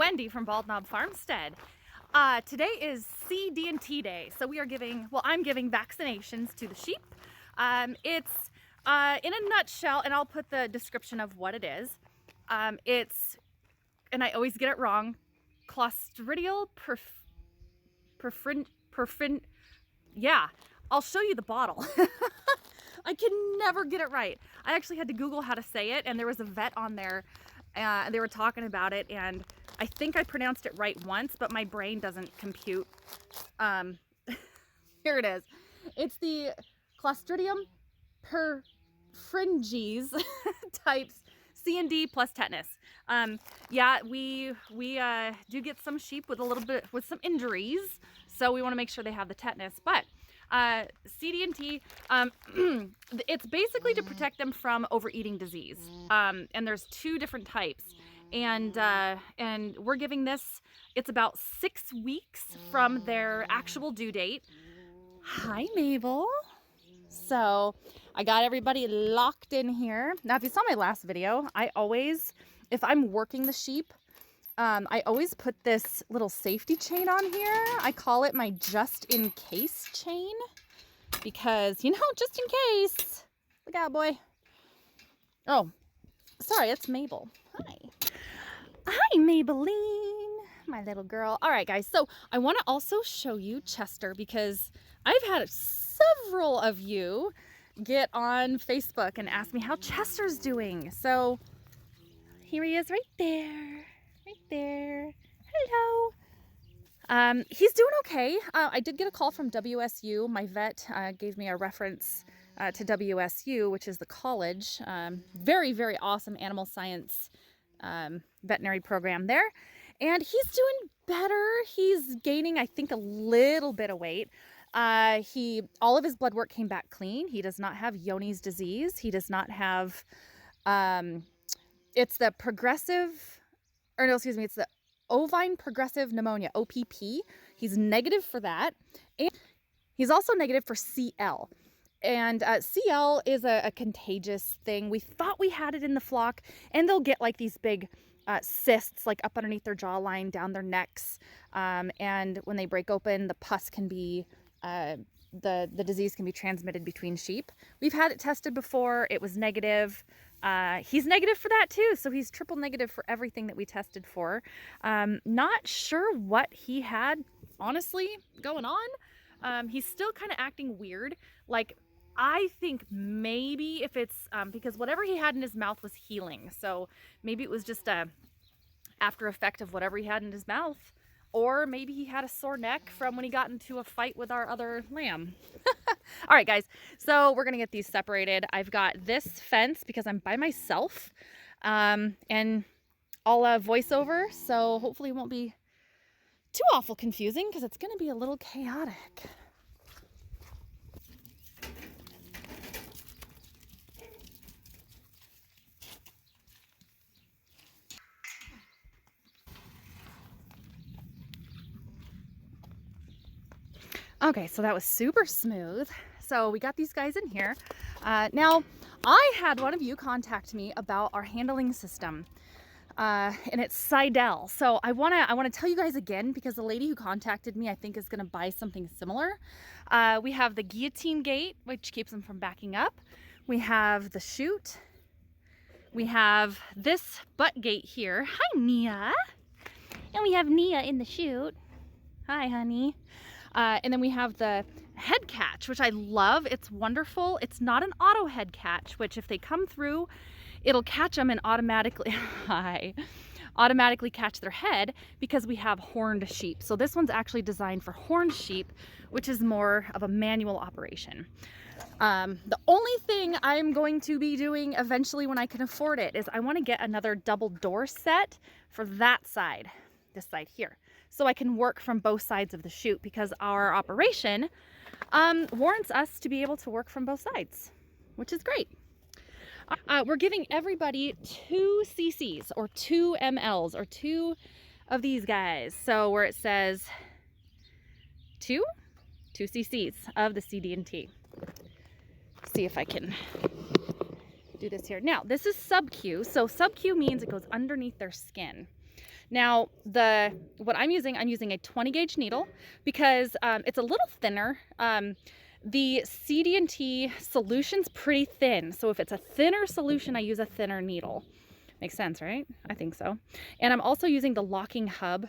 Wendy from Bald Knob Farmstead. Today is CD&T day, so we are giving, well, I'm giving vaccinations to the sheep. It's in a nutshell, and I'll put the description of what it is. It's, and I always get it wrong, Clostridial yeah, I'll show you the bottle. I can never get it right. I actually had to Google how to say it, and there was a vet on there, and they were talking about it, and I think I pronounced it right once, but my brain doesn't compute. Here it is. It's the Clostridium perfringens types C&D plus tetanus. Yeah, we do get some sheep with a little bit, with some injuries, so we want to make sure they have the tetanus, but CD&T, it's basically to protect them from overeating disease. And there's two different types. And we're giving this, it's about 6 weeks from their actual due date. Hi, Mabel. So I got everybody locked in here. Now, if you saw my last video, I always, if I'm working the sheep, I always put this little safety chain on here. I call it my just in case chain because, you know, just in case. Look out, boy. Oh, sorry, it's Mabel. Hi. Hi, Maybelline, my little girl. All right, guys, so I want to also show you Chester because I've had several of you get on Facebook and ask me how Chester's doing. So here he is right there. Right there. Hello. He's doing okay. I did get a call from WSU. My vet gave me a reference to WSU, which is the college. Very, very awesome animal science veterinary program there. And he's doing better. He's gaining, I think, a little bit of weight. All of his blood work came back clean. He does not have Johne's disease. He does not have, it's the it's the ovine progressive pneumonia, OPP. He's negative for that. And he's also negative for CL. And CL is a contagious thing. We thought we had it in the flock, and they'll get like these big cysts like up underneath their jawline, down their necks. And when they break open, the pus can be, the disease can be transmitted between sheep. We've had it tested before. It was negative. He's negative for that too, so he's triple negative for everything that we tested for. Not sure what he had, honestly, going on. He's still kind of acting weird. Like, I think maybe if it's, because whatever he had in his mouth was healing, so maybe it was just a after effect of whatever he had in his mouth. Or maybe he had a sore neck from when he got into a fight with our other lamb. All right, guys, so we're going to get these separated. I've got this fence because I'm by myself, and I'll voice over, so hopefully it won't be too awful confusing because it's going to be a little chaotic. Okay, so that was super smooth. So we got these guys in here. Now, I had one of you contact me about our handling system, and it's Seidel. So I wanna tell you guys again because the lady who contacted me, I think, is gonna buy something similar. We have the guillotine gate, which keeps them from backing up. We have the chute. We have this butt gate here. Hi, Nia. And we have Nia in the chute. Hi, honey. And then we have the head catch, which I love. It's wonderful. It's not an auto head catch, which if they come through, it'll catch them and automatically catch their head because we have horned sheep. So this one's actually designed for horned sheep, which is more of a manual operation. The only thing I'm going to be doing eventually when I can afford it is I want to get another double door set for that side, this side here, so I can work from both sides of the chute because our operation warrants us to be able to work from both sides, which is great. We're giving everybody 2 cc's or 2 mLs or 2 of these guys. So where it says 2 cc's of the CD&T. See if I can do this here. Now, this is sub-Q. So sub-Q means it goes underneath their skin. Now, what I'm using a 20 gauge needle because it's a little thinner. The CD&T solution's pretty thin. So if it's a thinner solution, I use a thinner needle. Makes sense, right? I think so. And I'm also using the locking hub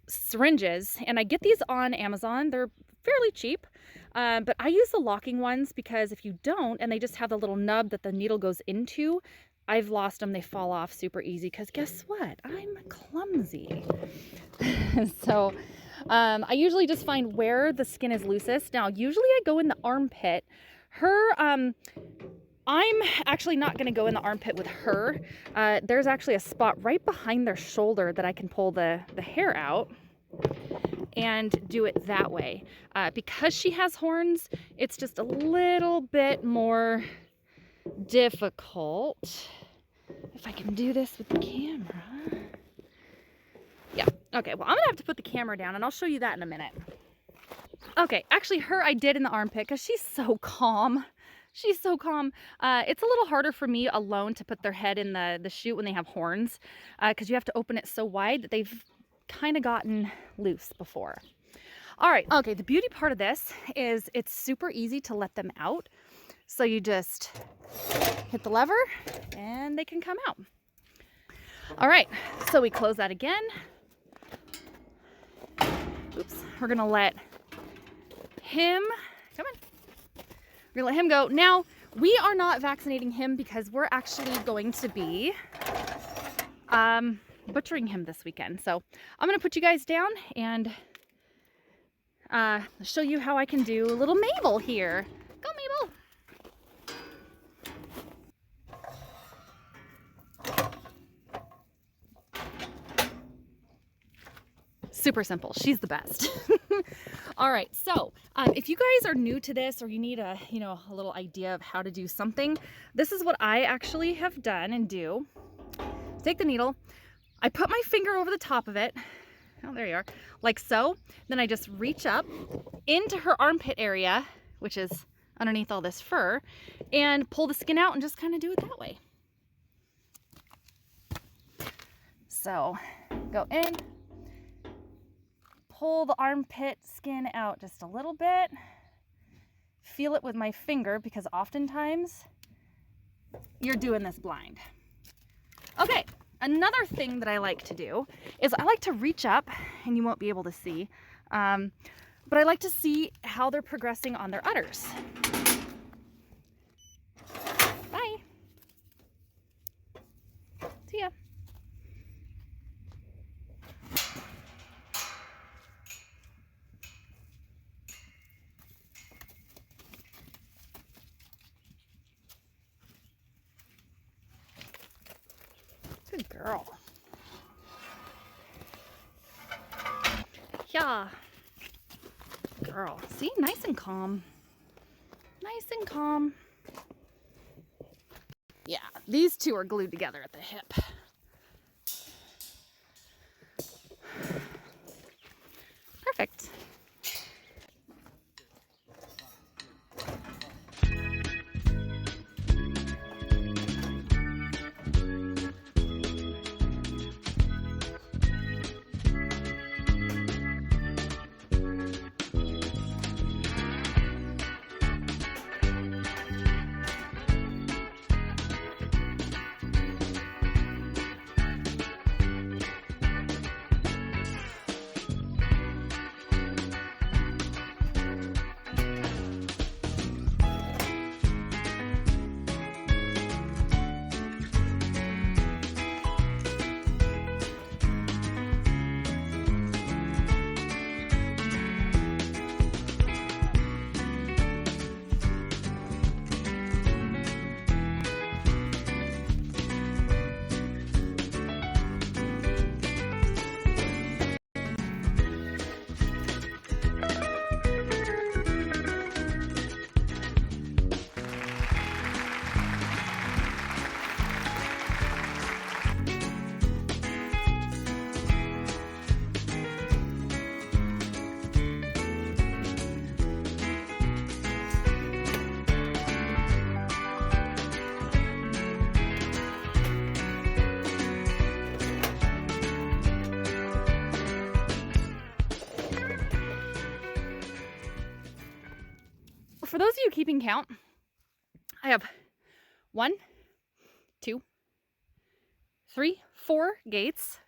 syringes, and I get these on Amazon. They're fairly cheap, but I use the locking ones because if you don't, and they just have the little nub that the needle goes into, I've lost them. They fall off super easy because guess what? I'm clumsy. So I usually just find where the skin is loosest. Now, usually I go in the armpit. I'm actually not going to go in the armpit with her. There's actually a spot right behind their shoulder that I can pull the hair out and do it that way. Because she has horns, it's just a little bit more difficult. If I can do this with the camera. Yeah, okay, well, I'm gonna have to put the camera down and I'll show you that in a minute. Okay, actually her I did in the armpit because she's so calm. She's so calm. It's a little harder for me alone to put their head in the chute when they have horns because you have to open it so wide that they've kind of gotten loose before. All right, okay, the beauty part of this is it's super easy to let them out. So you just hit the lever and they can come out. All right, so we close that again. Oops, we're gonna let him, come on. We're gonna let him go. Now, we are not vaccinating him because we're actually going to be butchering him this weekend. So I'm gonna put you guys down and show you how I can do little Mabel here. Go, Mabel. Super simple. She's the best. All right. So if you guys are new to this or you need a little idea of how to do something, this is what I actually have done and do. Take the needle. I put my finger over the top of it. Oh, there you are. Like so. Then I just reach up into her armpit area, which is underneath all this fur, and pull the skin out and just kind of do it that way. So go in. Pull the armpit skin out just a little bit. Feel it with my finger because oftentimes you're doing this blind. Okay, another thing that I like to do is I like to reach up, and you won't be able to see, but I like to see how they're progressing on their udders. Bye. See ya. Good girl. Yeah. Girl. See? Nice and calm. Nice and calm. Yeah, these two are glued together at the hip. Perfect. for those of you keeping count, I have 1, 2, 3, 4 gates.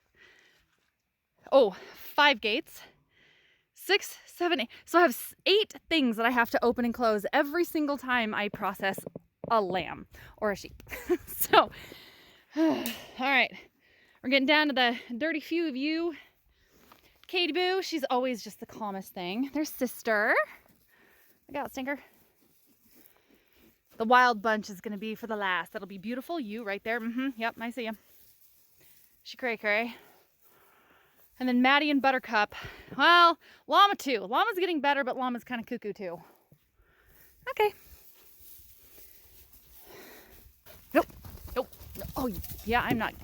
Oh, 5 gates. 6, 7, 8. So I have 8 things that I have to open and close every single time I process a lamb or a sheep. So, all right, we're getting down to the dirty few of you. Katie Boo, she's always just the calmest thing. There's Sister. Look out, Stinker. The wild bunch is going to be for the last. That'll be beautiful. You right there. Yep, I see you. She cray cray. And then Maddie and Buttercup. Well, Llama too. Llama's getting better, but Llama's kind of cuckoo too. Okay. Nope. Oh, yeah, I'm not.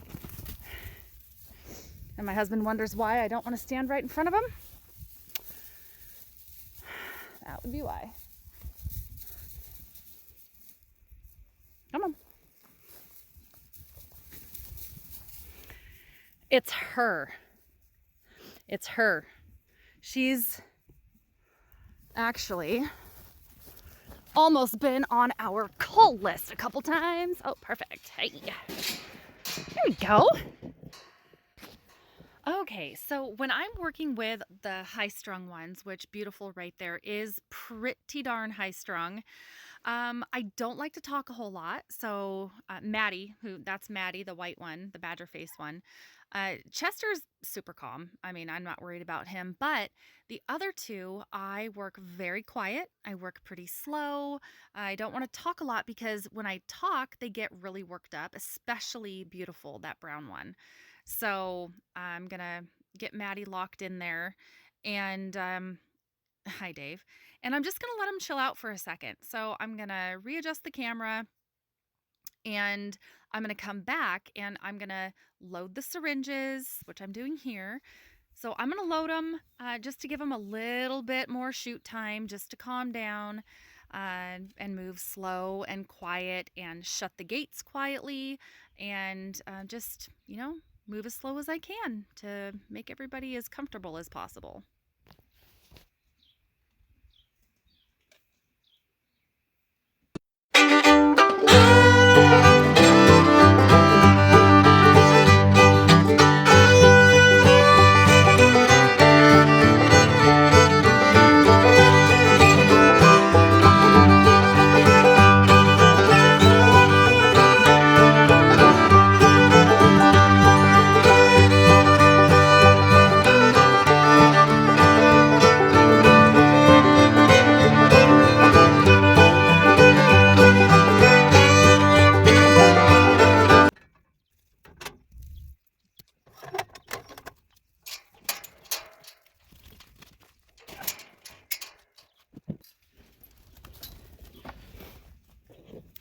And my husband wonders why I don't want to stand right in front of him. That would be why. Come on. It's her. It's her. She's actually almost been on our call list a couple times. Oh, perfect. Hey. There we go. Okay, so when I'm working with the high-strung ones, which beautiful right there is pretty darn high-strung, I don't like to talk a whole lot. So Maddie, that's Maddie, the white one, the badger face one. Chester's super calm. I mean, I'm not worried about him, but the other two, I work very quiet. I work pretty slow. I don't want to talk a lot because when I talk, they get really worked up, especially beautiful, that brown one. So I'm going to get Maddie locked in there and, hi Dave. And I'm just going to let him chill out for a second. So I'm going to readjust the camera and I'm going to come back and I'm going to load the syringes, which I'm doing here. So I'm going to load them just to give them a little bit more shoot time, just to calm down and move slow and quiet and shut the gates quietly and just, move as slow as I can to make everybody as comfortable as possible.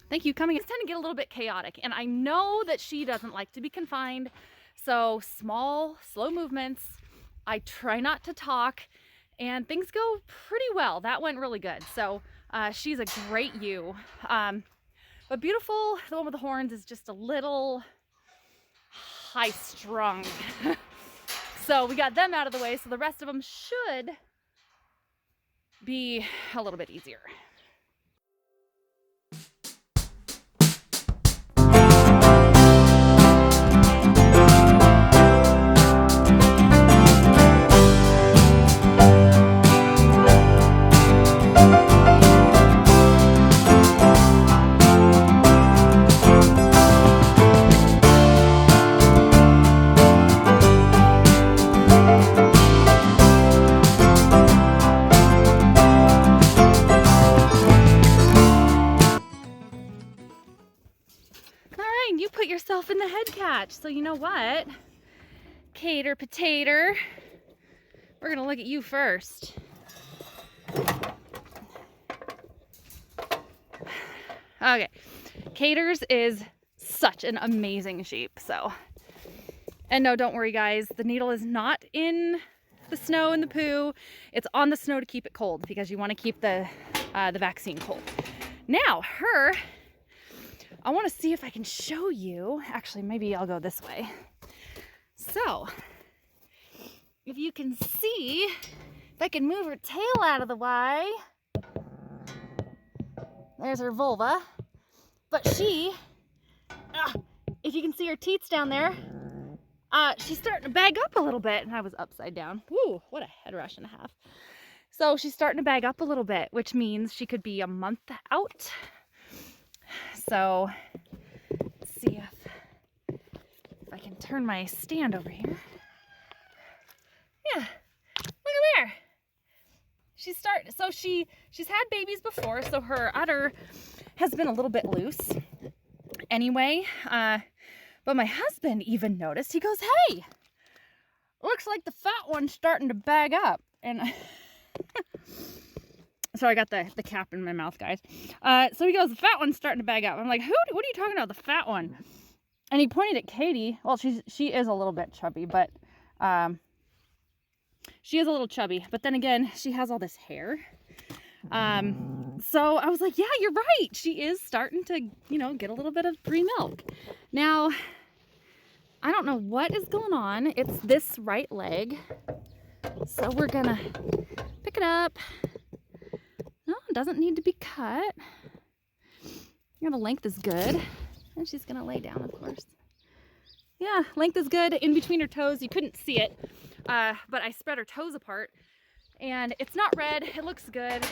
Thank you. Coming. It's tend to get a little bit chaotic, and I know that she doesn't like to be confined. So small, slow movements. I try not to talk, and things go pretty well. That went really good. So she's a great ewe. But beautiful, the one with the horns is just a little high-strung. So we got them out of the way, so the rest of them should be a little bit easier. In the head catch. So you know what? Cater Potato. We're gonna look at you first. Okay. Cater's is such an amazing sheep. So, and no, don't worry guys. The needle is not in the snow and the poo. It's on the snow to keep it cold because you want to keep the vaccine cold. Now, her, I want to see if I can show you. Actually, maybe I'll go this way. So, if you can see, if I can move her tail out of the way. There's her vulva. But she, if you can see her teats down there, she's starting to bag up a little bit. And I was upside down. Woo, what a head rush and a half. So she's starting to bag up a little bit, which means she could be a month out. So let's see if I can turn my stand over here. Yeah, look at there. She's had babies before, so her udder has been a little bit loose anyway. But my husband even noticed. He goes, "Hey, looks like the fat one's starting to bag up." And so I got the cap in my mouth, guys. So he goes, "The fat one's starting to bag up." I'm like, what are you talking about, the fat one? And he pointed at Katie. Well, she is a little bit chubby, but she is a little chubby. But then again, she has all this hair. So I was like, yeah, you're right. She is starting to, get a little bit of pre-milk. Now, I don't know what is going on. It's this right leg. So we're gonna pick it up. No, it doesn't need to be cut. The length is good. And she's gonna lay down, of course. Yeah, length is good in between her toes. You couldn't see it, but I spread her toes apart. And it's not red, it looks good.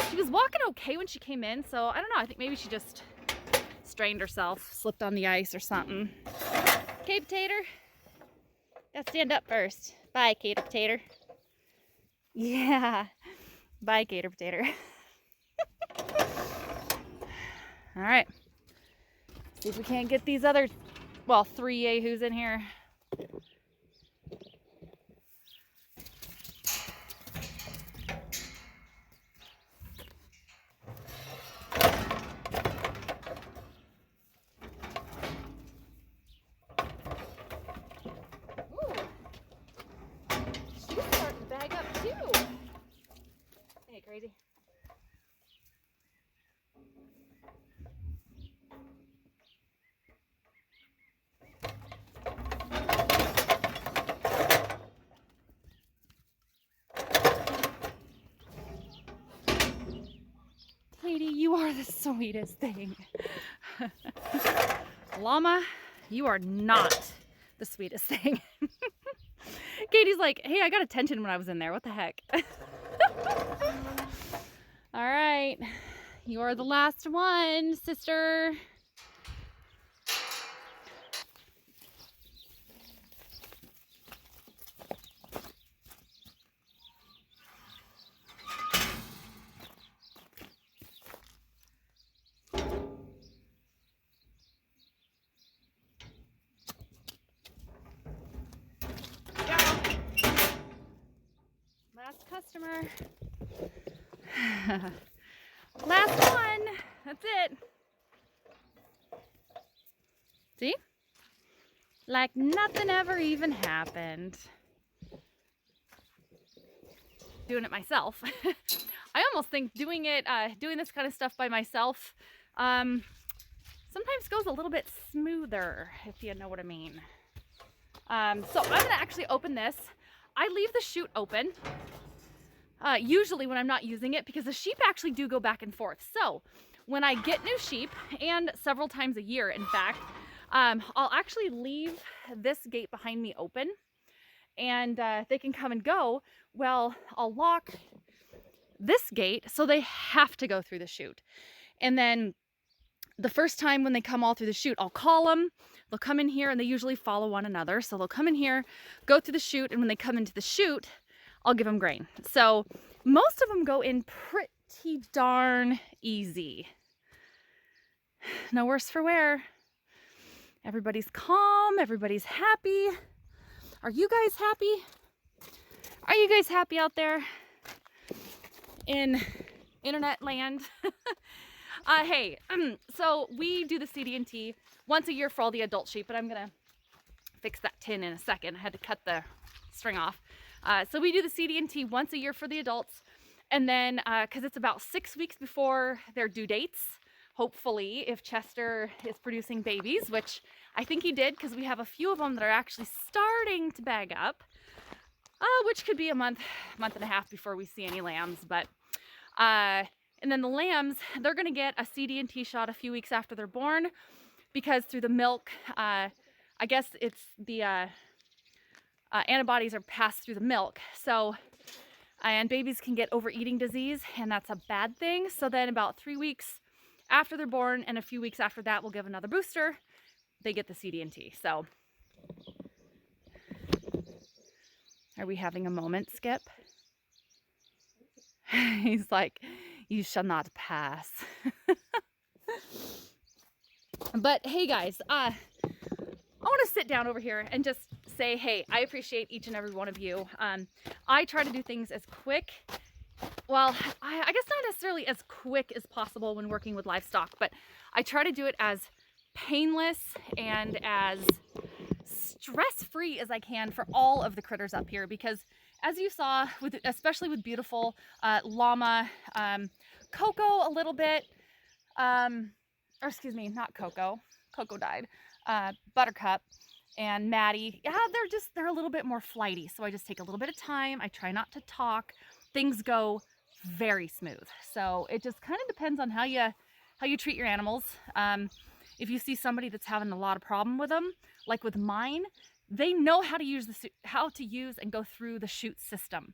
She was walking okay when she came in, so I don't know, I think maybe she just strained herself, slipped on the ice or something. Okay, Potato, gotta stand up first. Bye, Cater Potato. Yeah, bye, Cater Potato. All right, see if we can't get these other, 3 yahoos in here. Crazy. Katie, you are the sweetest thing. Llama, you are not the sweetest thing. Katie's like, hey, I got attention when I was in there. What the heck? All right, you are the last one, sister. Last customer. Last one. That's it. See? Like nothing ever even happened. Doing it myself. I almost think doing this kind of stuff by myself sometimes goes a little bit smoother, if you know what I mean. So I'm gonna actually open this. I leave the chute open. Usually when I'm not using it, because the sheep actually do go back and forth. So when I get new sheep, and several times a year in fact, I'll actually leave this gate behind me open, and they can come and go. Well, I'll lock this gate so they have to go through the chute. And then the first time when they come all through the chute, I'll call them. They'll come in here, and they usually follow one another. So they'll come in here, go through the chute, and when they come into the chute, I'll give them grain. So most of them go in pretty darn easy. No worse for wear. Everybody's calm. Everybody's happy. Are you guys happy? Are you guys happy out there in internet land? Hey, so we do the CD&T once a year for all the adult sheep, but I'm gonna fix that tin in a second. I had to cut the string off. So we do the CD&T once a year for the adults, and then because it's about 6 weeks before their due dates, hopefully, if Chester is producing babies, which I think he did, because we have a few of them that are actually starting to bag up, which could be a month and a half before we see any lambs. But And then the lambs, they're gonna get a CD&T shot a few weeks after they're born, because through the milk, I guess it's the antibodies are passed through the milk. So, and babies can get overeating disease, and that's a bad thing. So then about 3 weeks after they're born and a few weeks after that, we'll give another booster. They get the CD&T. So, are we having a moment, Skip? He's like, you shall not pass. But hey guys, I want to sit down over here and just say, hey, I appreciate each and every one of you. I try to do things as quick, well, I guess not necessarily as quick as possible when working with livestock, but I try to do it as painless and as stress-free as I can for all of the critters up here, because as you saw, especially with beautiful llama, Coco a little bit, or excuse me, not Coco, Coco died, Buttercup and Maddie, yeah, they're a little bit more flighty, so I just take a little bit of time. I try not to talk. Things go very smooth. So it just kind of depends on how you treat your animals. If you see somebody that's having a lot of problem with them, like with mine, they know how to use and go through the chute system.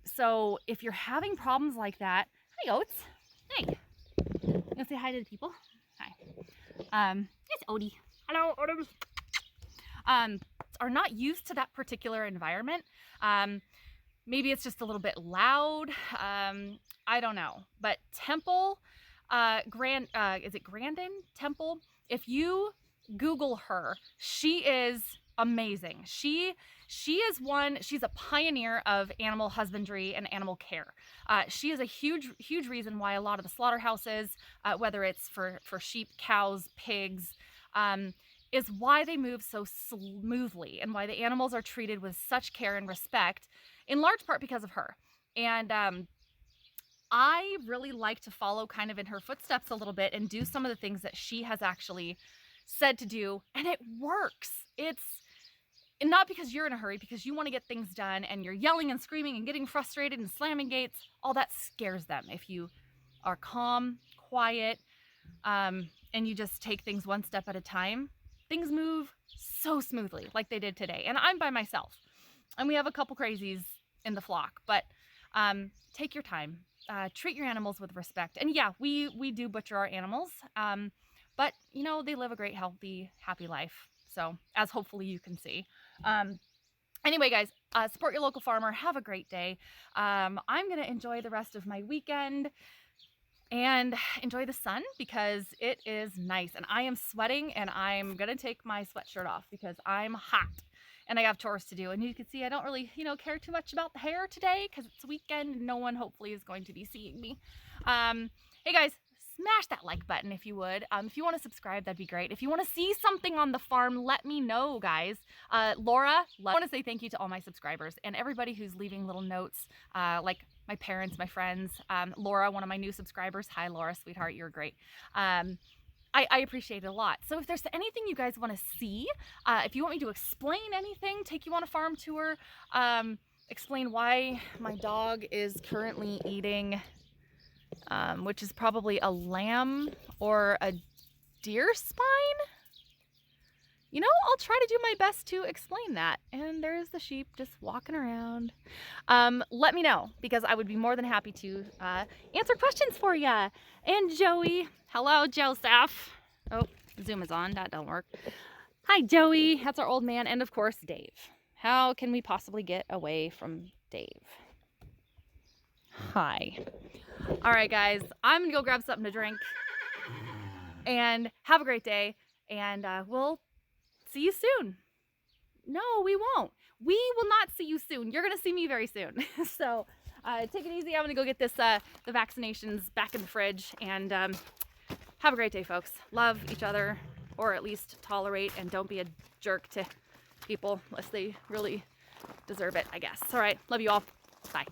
So if you're having problems like that, hi Oats, hey, you wanna say hi to the people? Hi. It's Odie. Hello, Oats. Are not used to that particular environment. Maybe it's just a little bit loud. I don't know. But Temple, is it Grandin? Temple? If you Google her, she is amazing. She's a pioneer of animal husbandry and animal care. She is a huge reason why a lot of the slaughterhouses, whether it's for sheep, cows, pigs, is why they move so smoothly and why the animals are treated with such care and respect, in large part because of her. And I really like to follow kind of in her footsteps a little bit and do some of the things that she has actually said to do, and it works. It's not because you're in a hurry, because you want to get things done and you're yelling and screaming and getting frustrated and slamming gates. All that scares them. If you are calm, quiet, and you just take things one step at a time, things move so smoothly like they did today. And I'm by myself, and we have a couple crazies in the flock, but take your time, treat your animals with respect. And yeah, we do butcher our animals, but you know, they live a great, healthy, happy life. So as hopefully you can see. Anyway, guys, support your local farmer. Have a great day. I'm going to enjoy the rest of my weekend and enjoy the sun because it is nice, and I am sweating, and I'm going to take my sweatshirt off because I'm hot and I have chores to do. And you can see I don't really, care too much about the hair today because it's a weekend and no one hopefully is going to be seeing me. Hey guys, smash that like button if you would. If you want to subscribe, that'd be great. If you want to see something on the farm, let me know, guys. Laura, I want to say thank you to all my subscribers and everybody who's leaving little notes, like my parents, my friends. Laura, one of my new subscribers. Hi, Laura, sweetheart, you're great. I appreciate it a lot. So if there's anything you guys want to see, if you want me to explain anything, take you on a farm tour, explain why my dog is currently eating, which is probably a lamb or a deer spine. I'll try to do my best to explain that. And there's the sheep just walking around. Let me know, because I would be more than happy to answer questions for ya. And Joey, hello, Joseph. Oh, Zoom is on. That don't work. Hi, Joey. That's our old man. And of course, Dave. How can we possibly get away from Dave? Hi. All right, guys. I'm going to go grab something to drink. And have a great day. And we'll see you soon. No, we won't. We will not see you soon. You're going to see me very soon. So take it easy. I'm going to go get this the vaccinations back in the fridge. And have a great day, folks. Love each other, or at least tolerate, and don't be a jerk to people unless they really deserve it, I guess. All right. Love you all. Bye.